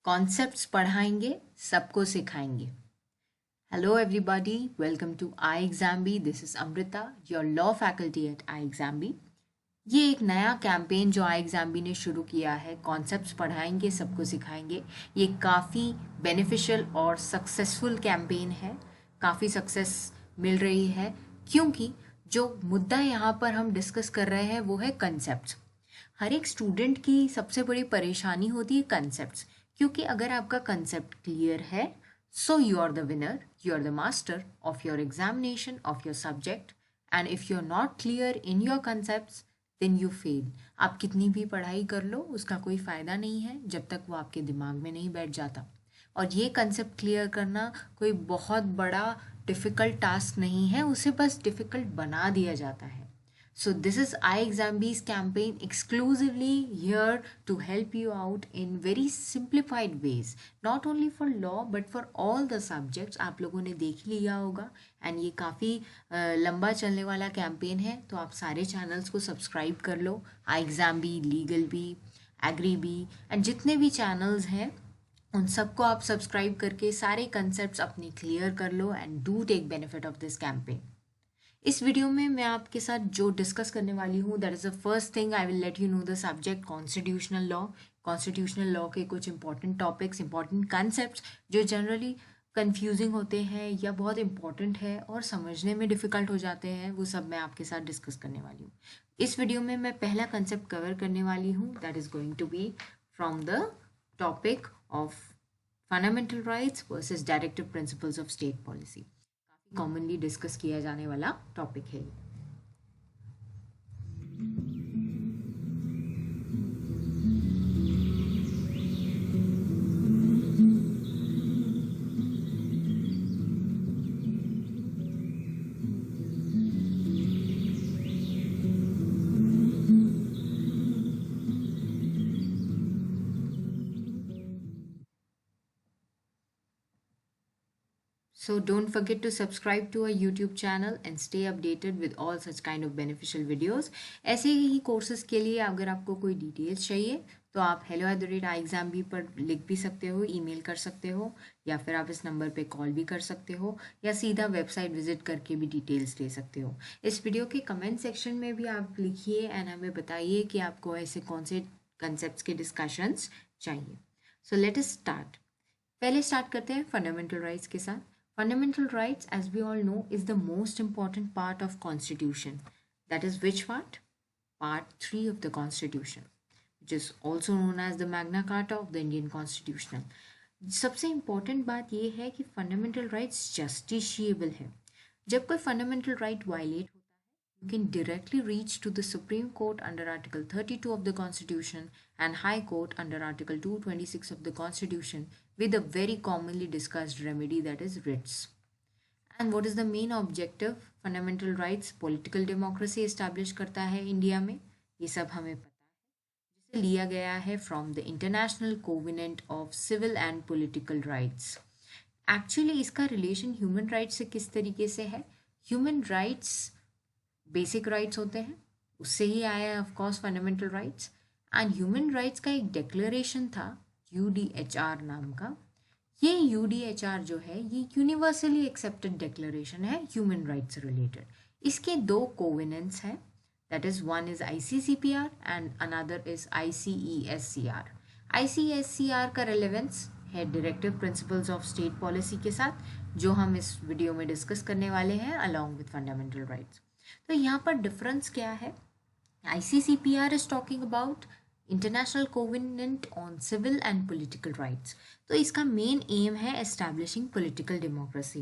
Concepts पढ़ाएंगे, सबको सिखाएंगे। Hello everybody, welcome to I exam B. This is Amrita, your law faculty at I exam B. ये एक नया कैंपेन जो आई एग्जाम बी ने शुरू किया है, कॉन्सेप्ट्स पढ़ाएंगे, सबको सिखाएंगे। ये काफ़ी बेनिफिशियल और सक्सेसफुल कैंपेन है। काफ़ी सक्सेस मिल रही है क्योंकि जो मुद्दा यहाँ पर हम डिस्कस कर रहे हैं वो है कंसेप्ट। हर एक स्टूडेंट की सबसे बड़ी परेशानी होती है कंसेप्ट्स, क्योंकि अगर आपका कंसेप्ट क्लियर है so you are the winner, you are the master of your examination of your subject. And if you are not clear in your concepts then you fail. आप कितनी भी पढ़ाई कर लो उसका कोई फ़ायदा नहीं है जब तक वो आपके दिमाग में नहीं बैठ जाता। और ये कंसेप्ट क्लियर करना कोई बहुत बड़ा डिफ़िकल्ट टास्क नहीं है, उसे बस डिफ़िकल्ट बना दिया जाता है। So this is iExamB's campaign exclusively here to help you out in very simplified ways, not only for law but for all the subjects। आप लोगों ने देख लिया होगा एंड ये काफ़ी लंबा चलने वाला कैंपेन है, तो आप सारे चैनल्स को सब्सक्राइब कर लो। iExamB, legal B, agri B and जितने भी चैनल्स हैं उन सबको आप सब्सक्राइब करके सारे कंसेप्ट्स अपने क्लियर कर लो and do take benefit of this campaign. इस वीडियो में मैं आपके साथ जो डिस्कस करने वाली हूँ that is the first thing I will let you know the subject constitutional law. Constitutional law के कुछ इंपॉर्टेंट टॉपिक्स, इंपॉर्टेंट कंसेप्ट जो जनरली कंफ्यूजिंग होते हैं या बहुत इंपॉर्टेंट है और समझने में डिफ़िकल्ट हो जाते हैं, वो सब मैं आपके साथ डिस्कस करने वाली हूँ। इस वीडियो में मैं पहला कंसेप्ट कवर करने वाली हूँ that is going to be from the topic of fundamental rights versus directive principles of state policy. Commonly discuss किया जाने वाला टॉपिक है। So don't forget to subscribe to our YouTube channel and stay updated with all such kind of beneficial videos। ऐसे ही courses के लिए अगर आपको कोई डिटेल्स चाहिए तो आप hello@iexambee पर लिख भी सकते हो, ईमेल कर सकते हो, या फिर आप इस नंबर पे कॉल भी कर सकते हो, या सीधा वेबसाइट विजिट करके भी डिटेल्स ले सकते हो। इस वीडियो के कमेंट सेक्शन में भी आप लिखिए एंड हमें बताइए कि आपको ऐसे कौन से कंसेप्ट के डिस्कशंस चाहिए। So let us start. पहले स्टार्ट करते हैं फंडामेंटल राइट्स के साथ। Fundamental rights, as we all know, is the most important part of Constitution. That is which part? Part 3 of the Constitution, which is also known as the Magna Carta of the Indian Constitution। सबसे important बात यह है कि fundamental rights justiciable है। जब कोई fundamental right violate होता है, you can directly reach to the Supreme Court under Article 32 of the Constitution and High Court under Article 226 of the Constitution with a very commonly discussed remedy, that is writs। And what is the main objective? Fundamental rights, political democracy establish करता है India में, ये सब हमें पता है, जिसे लिया गया है from the international covenant of civil and political rights. Actually इसका रिलेशन ह्यूमन राइट्स से किस तरीके से है? ह्यूमन राइट्स बेसिक राइट्स होते हैं, उससे ही आया है of course fundamental rights. And human rights का एक डिक्लेरेशन था UDHR नाम का। ये UDHR जो है ये यूनिवर्सली एक्सेप्टेड डिक्लेरेशन है ह्यूमन राइट्स से रिलेटेड। इसके दो कोवेनेंट्स हैं, that is one is ICCPR and another is ICESCR। ICESCR का रिलेवेंस है directive principles of state policy के साथ, जो हम इस वीडियो में डिस्कस करने वाले हैं अलॉन्ग विद फंडामेंटल राइट्स। तो यहाँ पर डिफरेंस क्या है? ICCPR is talking about international covenant on civil and political rights. तो इसका मेन एम है एस्टैब्लिशिंग पॉलिटिकल डेमोक्रेसी।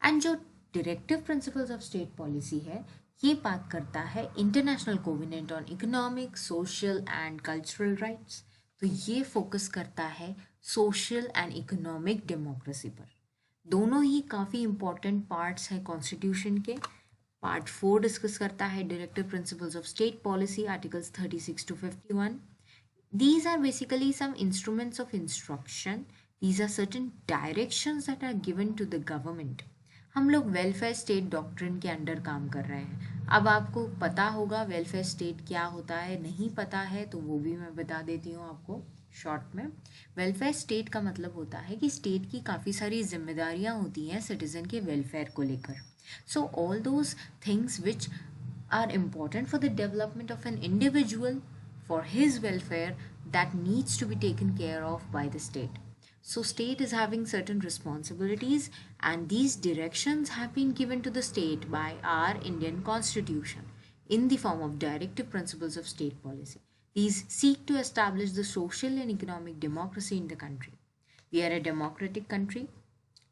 एंड जो directive principles of state policy है ये बात करता है international covenant on economic, social and cultural rights. तो ये फोकस करता है सोशल एंड इकोनॉमिक डेमोक्रेसी पर। दोनों ही काफ़ी इंपॉर्टेंट पार्ट्स हैं कॉन्स्टिट्यूशन के। पार्ट 4 डिस्कस करता है directive principles of state policy, articles 36 to 51। These are basically some instruments of instruction. These are certain directions that are given to the government। हम लोग welfare state doctrine के under काम कर रहे हैं। अब आपको पता होगा वेलफेयर स्टेट क्या होता है, नहीं पता है तो वो भी मैं बता देती हूँ आपको। शॉर्ट में, वेलफेयर स्टेट का मतलब होता है कि स्टेट की काफ़ी सारी जिम्मेदारियां होती हैं सिटीजन के वेलफेयर को लेकर. So all those things which are important for the development of an individual for his welfare that needs to be taken care of by the state. So state is having certain responsibilities, and these directions have been given to the state by our Indian constitution in the form of directive principles of state policy. These seek to establish the social and economic democracy in the country. We are a democratic country,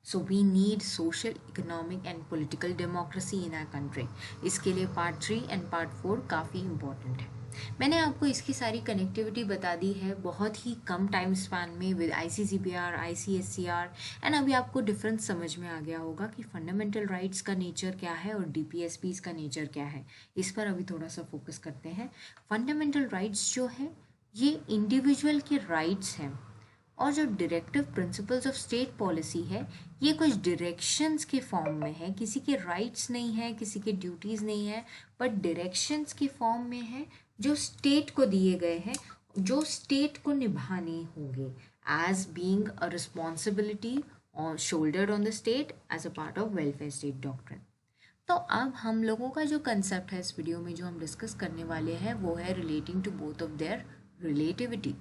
so we need social, economic and political democracy in our country. इसके लिए part 3 and part 4 काफ़ी important है. मैंने आपको इसकी सारी connectivity बता दी है बहुत ही कम टाइम स्पैन में विद ICCPR, ICSCR, एंड अभी आपको डिफरेंस समझ में आ गया होगा कि फंडामेंटल राइट्स का नेचर क्या है और DPSPs का नेचर क्या है. इस पर अभी थोड़ा सा फोकस करते हैं. फंडामेंटल राइट्स जो है ये इंडिविजुअल के राइट्स हैं, और जो directive principles of state policy है ये कुछ डायरेक्शंस के फॉर्म में है. किसी के राइट्स नहीं है, किसी के ड्यूटीज़ नहीं है, बट डायरेक्शंस के फॉर्म में है जो स्टेट को दिए गए हैं, जो स्टेट को निभाने होंगे एज बीइंग अ रिस्पॉन्सिबिलिटी और shouldered on the state as a part of welfare state doctrine. तो अब हम लोगों का जो कंसेप्ट है इस वीडियो में जो हम डिस्कस करने वाले हैं वो है relating to both of their relativity.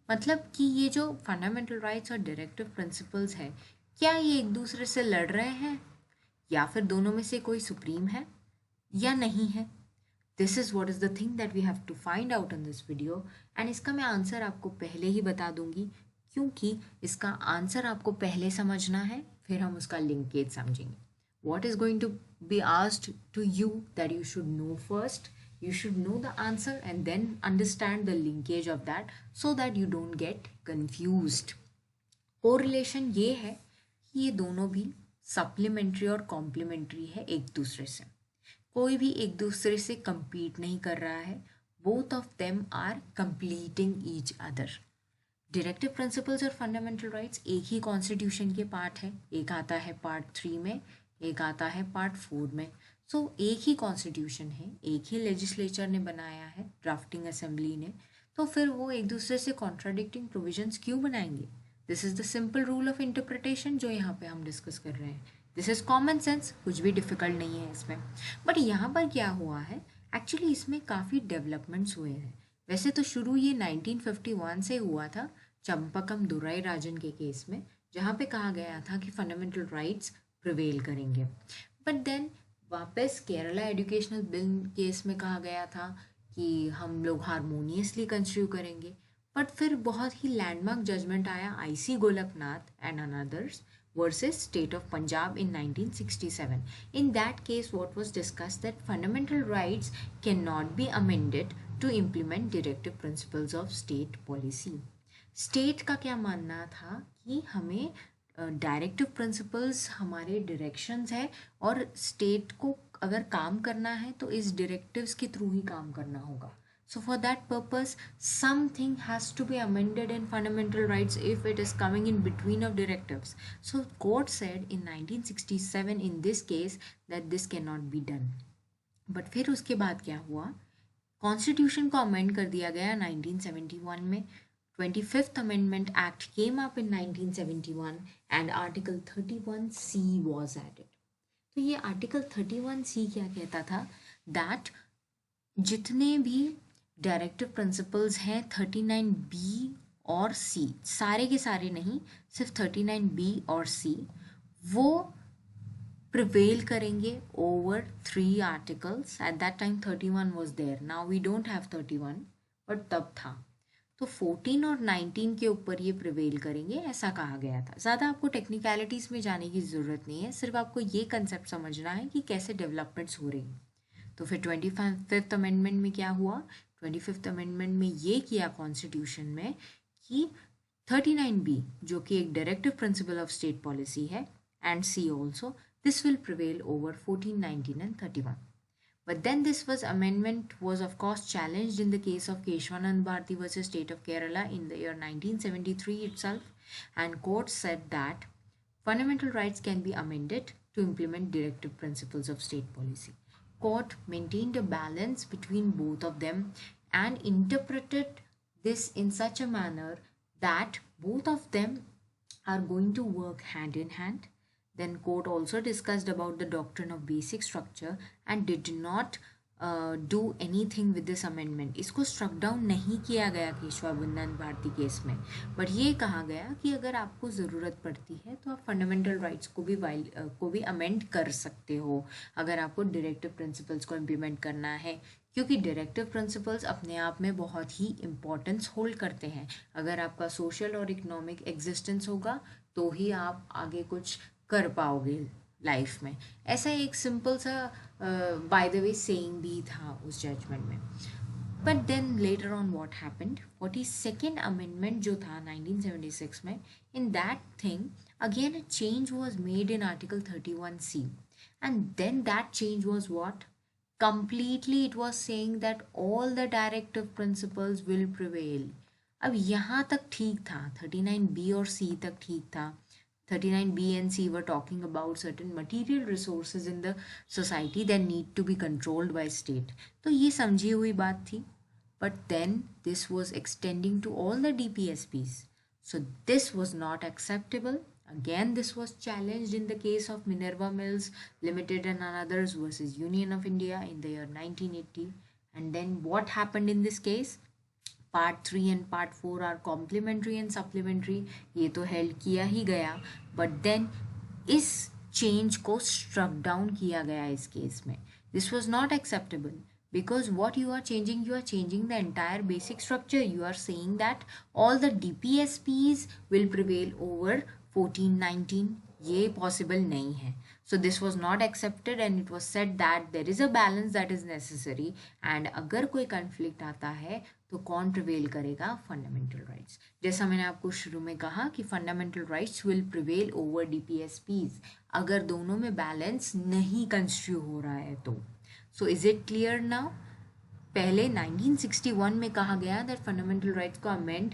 मतलब कि ये जो फंडामेंटल राइट्स और डायरेक्टिव प्रिंसिपल्स है क्या ये एक दूसरे से लड़ रहे हैं, या फिर दोनों में से कोई सुप्रीम है या नहीं है. This is what is the thing that we have to find out in this video. And इसका मैं आंसर आपको पहले ही बता दूंगी, क्योंकि इसका आंसर आपको पहले समझना है, फिर हम उसका लिंकेज समझेंगे. What is going to be asked to you that you should know first. You should know the answer and then understand the linkage of that so that you don't get confused. Correlation ये है कि ये दोनों भी supplementary और complementary है एक दूसरे से. कोई भी एक दूसरे से compete नहीं कर रहा है. Both of them are completing each other. Directive principles और फंडामेंटल राइट्स एक ही कॉन्स्टिट्यूशन के पार्ट है. एक आता है पार्ट 3 में, एक आता है पार्ट 4 में. सो एक ही कॉन्स्टिट्यूशन है, एक ही लेजिस्लेचर ने बनाया है, ड्राफ्टिंग असेंबली ने. तो फिर वो एक दूसरे से कॉन्ट्राडिक्टिंग प्रोविजंस क्यों बनाएंगे. This is the simple rule of interpretation जो यहाँ पे हम डिस्कस कर रहे हैं. दिस इज़ कॉमन सेंस, कुछ भी डिफिकल्ट नहीं है इसमें. बट यहाँ पर क्या हुआ है, एक्चुअली इसमें काफ़ी डेवलपमेंट्स हुए हैं. वैसे तो शुरू ये 1951 से हुआ था चंपकम दुराई राजन के केस में, जहाँ पे कहा गया था कि फंडामेंटल राइट्स प्रिवेल करेंगे. बट देन वापस केरला एजुकेशनल बिल केस में कहा गया था कि हम लोग हारमोनियसली कंस्ट्रक्ट करेंगे. बट फिर बहुत ही लैंडमार्क जजमेंट आया IC Golaknath and another's versus state of Punjab in 1967. In that case, what was discussed that fundamental rights cannot be amended to implement directive principles of state policy. State का क्या मानना था कि हमें डायरेक्टिव प्रिंसिपल्स हमारे directions है, और स्टेट को अगर काम करना है तो इस डायरेक्टिव्स के थ्रू ही काम करना होगा. So for that purpose something has to be amended in fundamental rights if it is coming in between of directives. So court said in 1967 in this case that this can not be done. But फिर उसके बाद क्या हुआ, constitution को amend कर दिया गया 1971 में. 25th Amendment Act came up in 1971 and Article 31C was added. तो ये Article 31C क्या कहता था, that जितने भी डायरेक्टिव प्रिंसिपल्स हैं 39B और C, सारे के सारे नहीं, सिर्फ 39B और C, वो prevail करेंगे over 3 articles. At that time 31 was there. Now we don't have 31, but तब था. तो 14 और 19 के ऊपर ये प्रिवेल करेंगे, ऐसा कहा गया था. ज़्यादा आपको टेक्निकलिटीज़ में जाने की ज़रूरत नहीं है, सिर्फ आपको ये कंसेप्ट समझना है कि कैसे डेवलपमेंट्स हो रही हैं. तो फिर 25th अमेंडमेंट में क्या हुआ, 25th अमेंडमेंट में ये किया कॉन्स्टिट्यूशन में कि 39B जो कि एक directive principle of state policy है, and C also, this will prevail over 14, 19 and 31. But then this amendment was of course challenged in the case of Keshwanand Bharti versus State of Kerala in the year 1973 itself, and court said that fundamental rights can be amended to implement directive principles of state policy. Court maintained a balance between both of them and interpreted this in such a manner that both of them are going to work hand in hand. Then court also discussed about the doctrine of basic structure and did not do anything with this amendment. इसको struck down नहीं किया गया Keshavananda Bharati case में, but ये कहा गया कि अगर आपको ज़रूरत पड़ती है तो आप फंडामेंटल राइट्स को भी अमेंड कर सकते हो अगर आपको डायरेक्टिव प्रिंसिपल्स को इम्प्लीमेंट करना है, क्योंकि डायरेक्टिव प्रिंसिपल्स अपने आप में बहुत ही इम्पोर्टेंस होल्ड करते हैं. अगर आपका सोशल और इकोनॉमिक एग्जिस्टेंस होगा तो ही आप आगे कुछ कर पाओगे लाइफ में. ऐसा एक सिंपल सा बाय द वे सेइंग भी था उस जजमेंट में. But then later on what happened, 42nd amendment जो था 1976 में, in that thing again a change was made in article 31C, and then that change was what, completely it was saying that all the directive principles will prevail. अब यहाँ तक ठीक था, 39B और C तक ठीक था. 39B and C were talking about certain material resources in the society that need to be controlled by state. तो ये समझी हुई बात थी. But then this was extending to all the DPSPs. So this was not acceptable. Again, this was challenged in the case of Minerva Mills Limited and others versus Union of India in the year 1980. And then what happened in this case? Part 3 and Part 4 are complementary and supplementary. ये तो held किया ही गया, but then इस change को struck down किया गया इस case में. This was not acceptable. Because what you are changing the entire basic structure. You are saying that all the DPSPs will prevail over 1419. ये possible नहीं है. So this was not accepted and it was said that there is a balance that is necessary, and अगर कोई conflict आता है तो कौन prevail करेगा? Fundamental rights. जैसा मैंने आपको शुरू में कहा कि fundamental rights will prevail over DPSPs अगर दोनों में balance नहीं construe हो रहा है तो. So is it clear now? पहले 1961 में कहा गया दैट फंडामेंटल राइट्स को अमेंड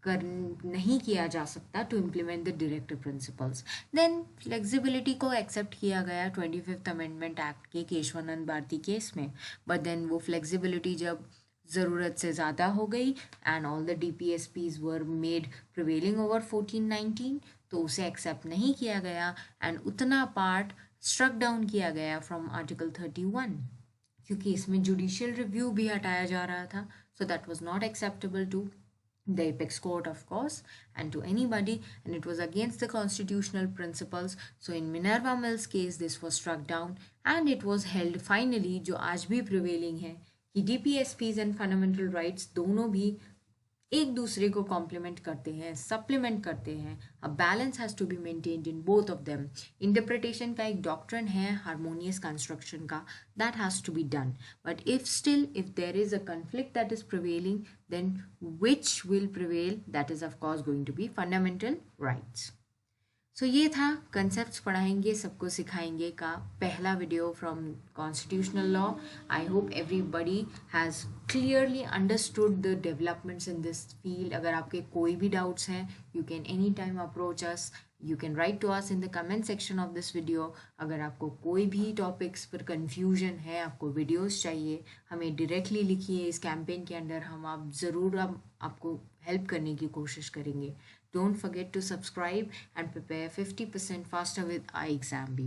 कर नहीं किया जा सकता to implement the directive principles. Then flexibility को एक्सेप्ट किया गया 25th अमेंडमेंट एक्ट के केशवानंद भारती केस में. बट देन वो फ्लेक्सिबिलिटी जब ज़रूरत से ज़्यादा हो गई and all the DPSPs were made prevailing over 1419, तो उसे एक्सेप्ट नहीं किया गया एंड उतना पार्ट स्ट्रक डाउन किया गया फ्रॉम आर्टिकल 31, क्योंकि इसमें जुडिशियल रिव्यू भी हटाया जा रहा था. So that was not acceptable to the apex court, of course, and to anybody, and it was against the constitutional principles. So in Minerva Mills case this was struck down and it was held finally, जो आज भी prevailing है, कि DPSPs and fundamental rights दोनों भी एक दूसरे को कॉम्प्लीमेंट करते हैं, सप्लीमेंट करते हैं. A balance has to be maintained in both of them. Interpretation का एक डॉक्ट्रिन है हार्मोनियस कंस्ट्रक्शन का, that has to be done. But if there is a conflict that is prevailing, then which will prevail? That is of course going to be fundamental rights. So ये था concepts पढ़ाएंगे, सबको सिखाएंगे का पहला वीडियो from constitutional law. I hope everybody has clearly understood the developments in this field. अगर आपके कोई भी डाउट्स हैं, you can any time approach us. You can write to us in the comment section of this video. अगर आपको कोई भी topics पर कन्फ्यूजन है, आपको वीडियोस चाहिए, हमें डायरेक्टली लिखिए. इस कैंपेन के अंडर हम आप ज़रूर आपको हेल्प करने की कोशिश करेंगे. Don't forget to subscribe and prepare 50% faster with iExamB.